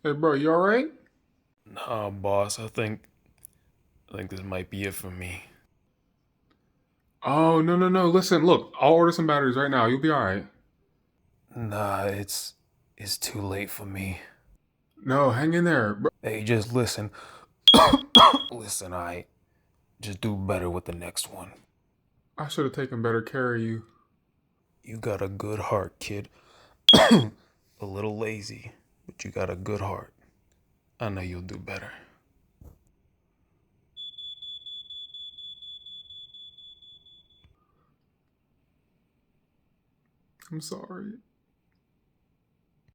Hey, bro, you all right? Nah, boss, I think this might be it for me. Oh, no, no, no. Listen, look, I'll order some batteries right now. You'll be all right. Nah, it's too late for me. No, hang in there. Bro. Hey, just listen. Listen, I just do better with the next one. I should have taken better care of you. You got a good heart, kid. A little lazy, but you got a good heart. I know you'll do better. I'm sorry.